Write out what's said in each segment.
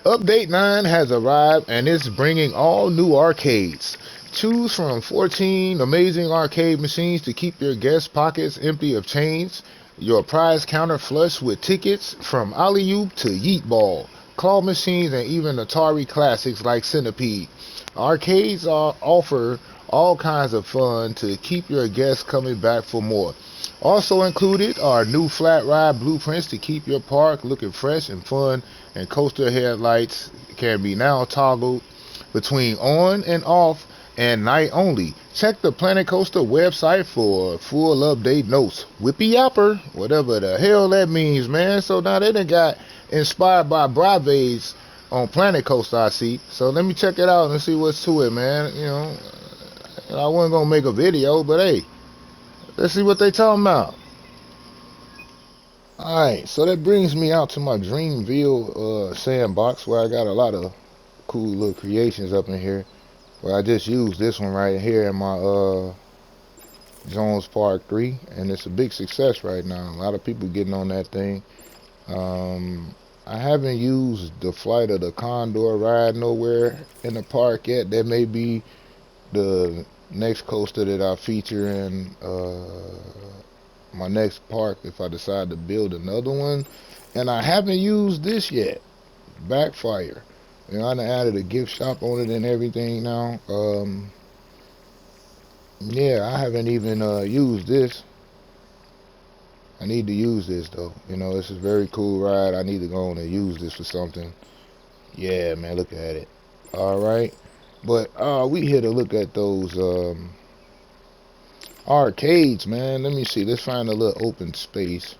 Update 9 has arrived and it's bringing all new arcades. Choose from 14 amazing arcade machines to keep your guest pockets empty of change, your prize counter flush with tickets from Alley Oop to Yeet Ball, claw machines, and even Atari classics like Centipede. Arcades offer all kinds of fun to keep your guests coming back for more. Also included are new flat ride blueprints to keep your park looking fresh and fun, and coaster headlights can be now toggled between on and off and night only. Check the Planet Coaster website for full update notes. Whippy yapper, whatever the hell that means, man. So now they done got inspired by Braves on Planet Coaster, I see. So let me check it out and see what's to it, man. I wasn't gonna make a video, but hey, let's see what they talking about. Alright, so that brings me out to my Dreamville sandbox where I got a lot of cool little creations up in here. Where I just used this one right here in my Jones Park 3, and it's a big success right now. A lot of people getting on that thing. I haven't used the Flight of the Condor ride nowhere in the park yet. That may be the next coaster that I feature in my next park if I decide to build another one. And I haven't used this yet. Backfire. I done added a gift shop on it and everything now. Yeah, I haven't even used this. I need to use this though. This is a very cool ride. I need to go on and use this for something. Yeah, man, look at it. All right. But we here to look at those arcades, man. Let me see. Let's find a little open space.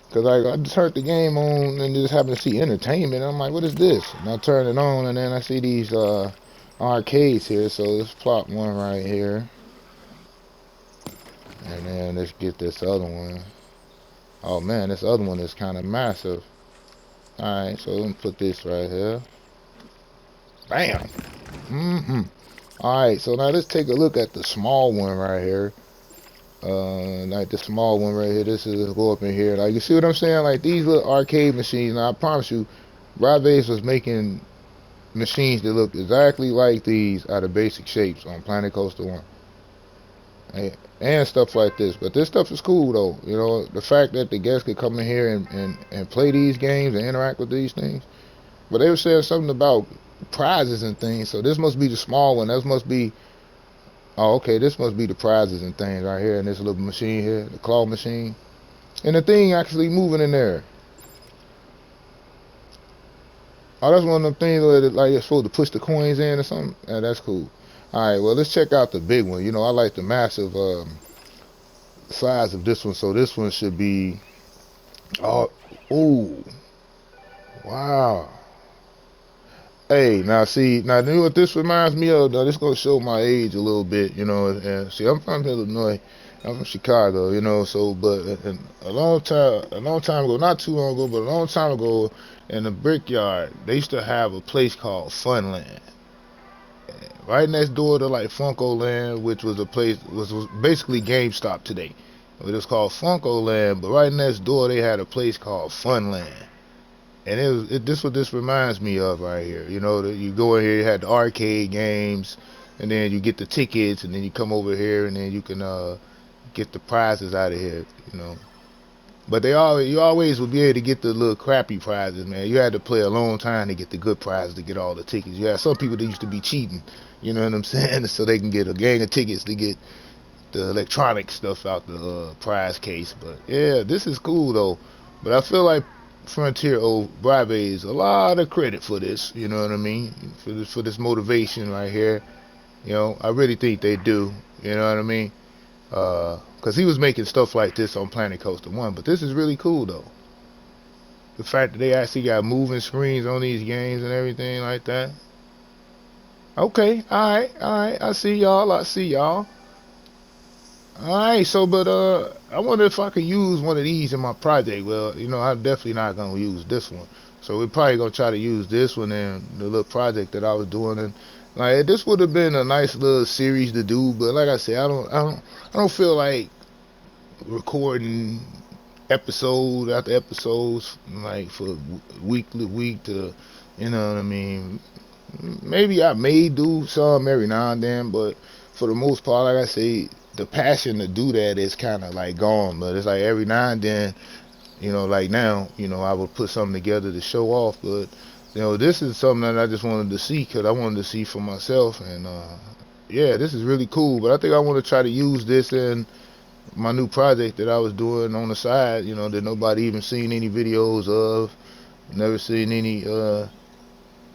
Because I just heard the game on and just happened to see entertainment. I'm like, what is this? And I turn it on and then I see these arcades here. So let's plop one right here. And then let's get this other one. Oh man, this other one is kind of massive. Alright, so let me put this right here. Bam! Alright, so now let's take a look at the small one right here. Like the small one right here. This is go up in here. Like, you see what I'm saying? Like these little arcade machines. Now I promise you, Braves was making machines that look exactly like these out of basic shapes on Planet Coaster 1. And stuff like this. But this stuff is cool though. The fact that the guests could come in here and play these games and interact with these things. But they were saying something about prizes and things. So this must be the small one. This must be, oh, okay, this must be the prizes and things right here in this little machine here, the claw machine. And the thing actually moving in there. Oh, that's one of them things where like you're supposed to push the coins in or something. Yeah, that's cool. Alright, well, let's check out the big one. I like the massive size of this one. So this one should be, oh, ooh, wow. Hey, now see, now you know what this reminds me of? Now this gonna show my age a little bit, and see, I'm from Illinois, I'm from Chicago, so, but a long time ago, not too long ago, but a long time ago, in the Brickyard, they used to have a place called Funland. Right next door to like Funko Land, which was a place, was basically GameStop today. It was called Funko Land, but right next door they had a place called Funland. And this what this reminds me of right here. You go in here, you had the arcade games, and then you get the tickets, and then you come over here, and then you can get the prizes out of here. But you always would be able to get the little crappy prizes, man. You had to play a long time to get the good prizes, to get all the tickets. You had some people that used to be cheating, you know what I'm saying, so they can get a gang of tickets to get the electronic stuff out the prize case. But yeah, this is cool though. But I feel like Frontier Braves a lot of credit for this. You know what I mean? For this motivation right here. I really think they do. You know what I mean? Because he was making stuff like this on Planet Coaster 1, but this is really cool though. The fact that they actually got moving screens on these games and everything like that. Okay, alright, I see y'all. Alright, so, but, I wonder if I could use one of these in my project. Well, I'm definitely not going to use this one. So we're probably going to try to use this one in the little project that I was doing. And, like, this would have been a nice little series to do, but like I said, I don't feel like recording episode after episodes, like, for week to week to You know what I mean? Maybe I may do some every now and then, but for the most part, like I say, the passion to do that is kind of like gone. But it's like every now and then, like now, I would put something together to show off. But this is something that I just wanted to see because I wanted to see for myself. And yeah, this is really cool. But I think I want to try to use this in my new project that I was doing on the side. That nobody even seen any videos of, never seen any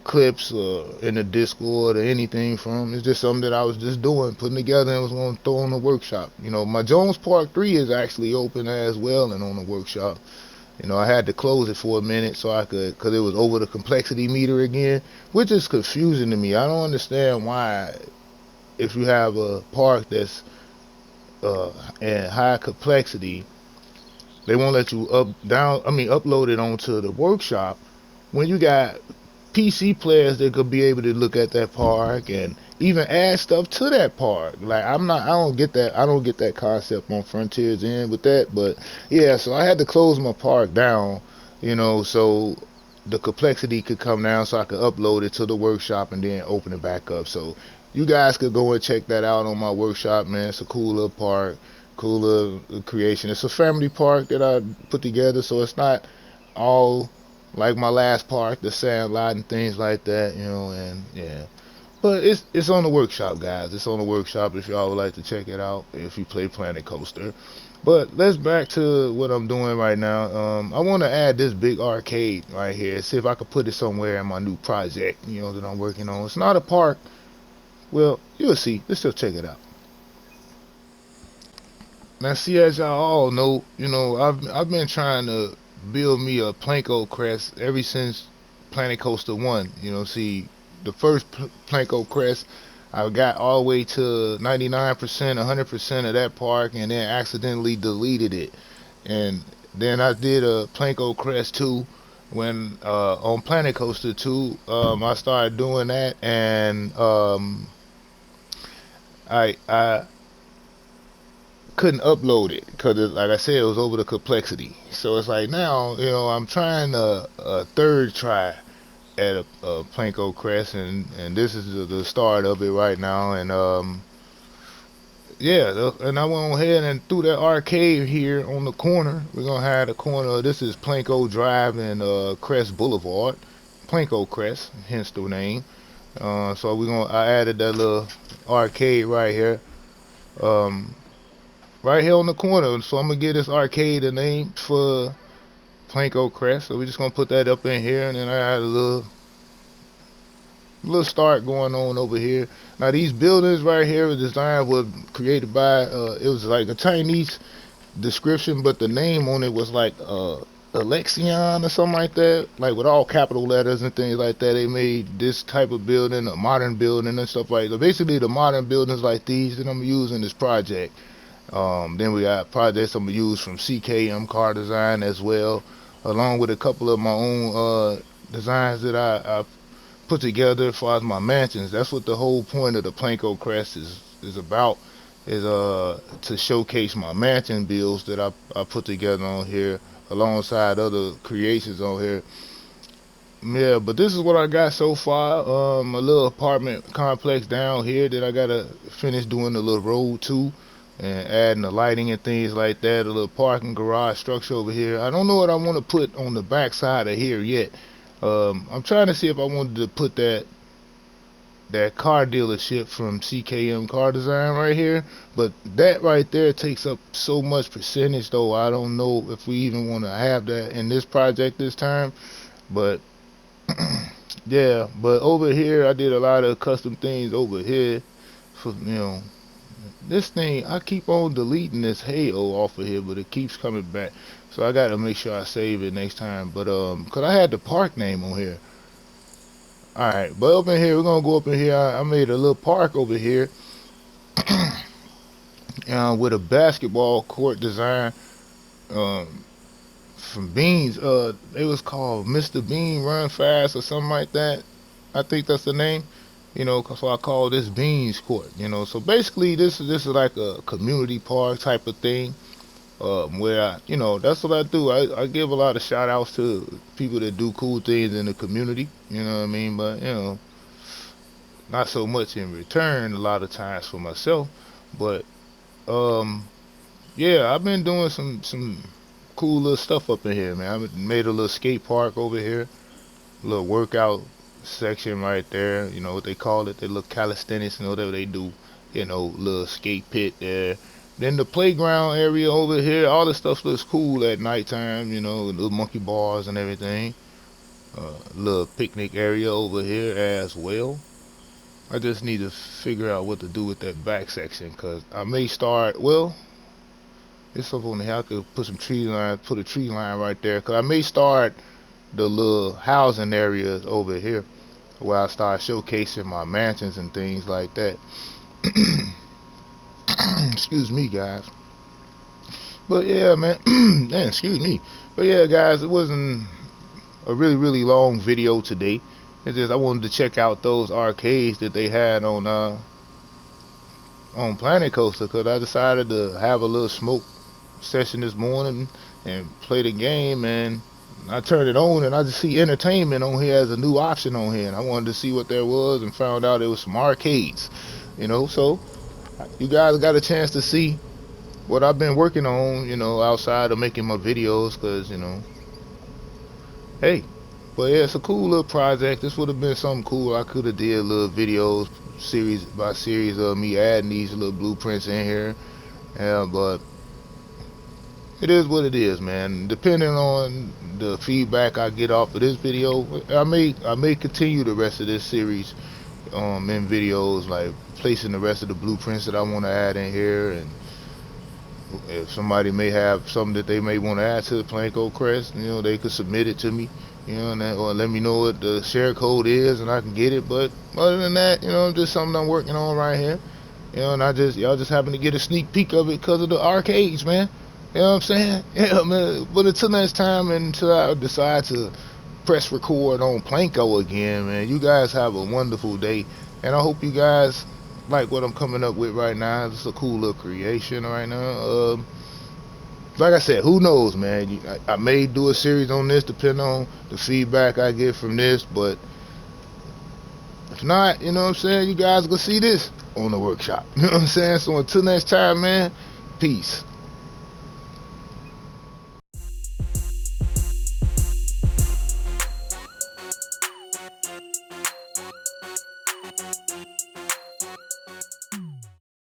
clips in the Discord or anything from. It's just something that I was just doing, putting together, and was going to throw on the workshop. My Jones Park 3 is actually open as well and on the workshop. I had to close it for a minute so I could, because it was over the complexity meter again, which is confusing to me. I don't understand why, if you have a park that's in high complexity, they won't let you upload it onto the workshop when you got PC players that could be able to look at that park and even add stuff to that park. Like I don't get that. I don't get that concept on Frontier's end with that. But yeah, so I had to close my park down, so the complexity could come down, so I could upload it to the workshop and then open it back up. So you guys could go and check that out on my workshop, man. It's a cool little park, cool little creation. It's a family park that I put together, so it's not all like my last park, the Sandlot and things like that, and yeah. But it's on the workshop, guys. It's on the workshop if y'all would like to check it out if you play Planet Coaster. But let's back to what I'm doing right now. I want to add this big arcade right here. See if I could put it somewhere in my new project, that I'm working on. It's not a park. Well, you'll see. Let's still check it out. Now, see, as y'all all know, I've been trying to build me a Planco Crest ever since Planet Coaster 1. See, the first Planco Crest, I got all the way to 99%, 100% of that park, and then accidentally deleted it. And then I did a Planco Crest 2 when on Planet Coaster 2. I started doing that, and I couldn't upload it because, like I said, it was over the complexity. So it's like now, I'm trying a third try at a Planko Crest, and this is the start of it right now. And yeah, and I went ahead and threw that arcade here on the corner. We're gonna have the corner. This is Planko Drive and Crest Boulevard, Planko Crest, hence the name. So I added that little arcade right here. Um, right here on the corner. So I'm gonna give this arcade a name for Planko Crest. So we're just gonna put that up in here, and then I had a little start going on over here. Now these buildings right here were designed, was created by it was like a Chinese description, but the name on it was like Alexion or something like that, like with all capital letters and things like that. They made this type of building, a modern building and stuff like that. Basically the modern buildings like these that I'm using in this project. Then we got projects I'm gonna use from CKM Car Design as well, along with a couple of my own designs that I put together as far as my mansions. That's what the whole point of the Planko Crest is about, is to showcase my mansion builds that I put together on here alongside other creations on here. Yeah, but this is what I got so far. A little apartment complex down here that I gotta finish doing the little road to, and adding the lighting and things like that. A little parking garage structure over here. I don't know what I want to put on the back side of here yet. I'm trying to see if I wanted to put that car dealership from CKM Car Design right here, but that right there takes up so much percentage, though I don't know if we even want to have that in this project this time. But yeah, but over here I did a lot of custom things over here for, this thing. I keep on deleting this Halo off of here, but it keeps coming back, so I gotta make sure I save it next time. But cause I had the park name on here. All right, but up in here, we're gonna go up in here. I made a little park over here with a basketball court design um, from Beans. It was called Mr. Bean Run Fast or something like that. I think that's the name. So I call this Beans Court. So basically, this is like a community park type of thing. Where that's what I do. I give a lot of shout outs to people that do cool things in the community. You know what I mean? But not so much in return a lot of times for myself. But um, yeah, I've been doing some cool little stuff up in here, man. I made a little skate park over here, a little workout section right there. You know what they call it? They little calisthenics and whatever they do. Little skate pit there. Then the playground area over here, all the stuff looks cool at nighttime. Little monkey bars and everything. Little picnic area over here as well. I just need to figure out what to do with that back section, cause I may start. Well, it's up on the hill. I could put some tree line, put a tree line right there, cause I may start the little housing areas over here where I start showcasing my mansions and things like that. Excuse me, guys. But yeah, man. Man, excuse me. But yeah, guys, it wasn't a really, really long video today. It's just I wanted to check out those arcades that they had on Planet Coaster, because I decided to have a little smoke session this morning and play the game, and I turned it on and I just see entertainment on here as a new option on here, and I wanted to see what there was and found out it was some arcades. So you guys got a chance to see what I've been working on, outside of making my videos, because hey, but yeah, it's a cool little project. This would have been something cool. I could have did little videos, series by series of me adding these little blueprints in here. Yeah, but it is what it is, man. Depending on the feedback I get off of this video, I may continue the rest of this series in videos, like placing the rest of the blueprints that I want to add in here. And if somebody may have something that they may want to add to the Planco Crest, they could submit it to me, or let me know what the share code is and I can get it. But other than that, just something I'm working on right here. And y'all just happen to get a sneak peek of it because of the arcades, man. You know what I'm saying? Yeah, man. But until next time, and until I decide to press record on Planko again, man, you guys have a wonderful day. And I hope you guys like what I'm coming up with right now. It's a cool little creation right now. Like I said, who knows, man? I may do a series on this depending on the feedback I get from this. But if not, you know what I'm saying? You guys gonna see this on the workshop. You know what I'm saying? So until next time, man, peace.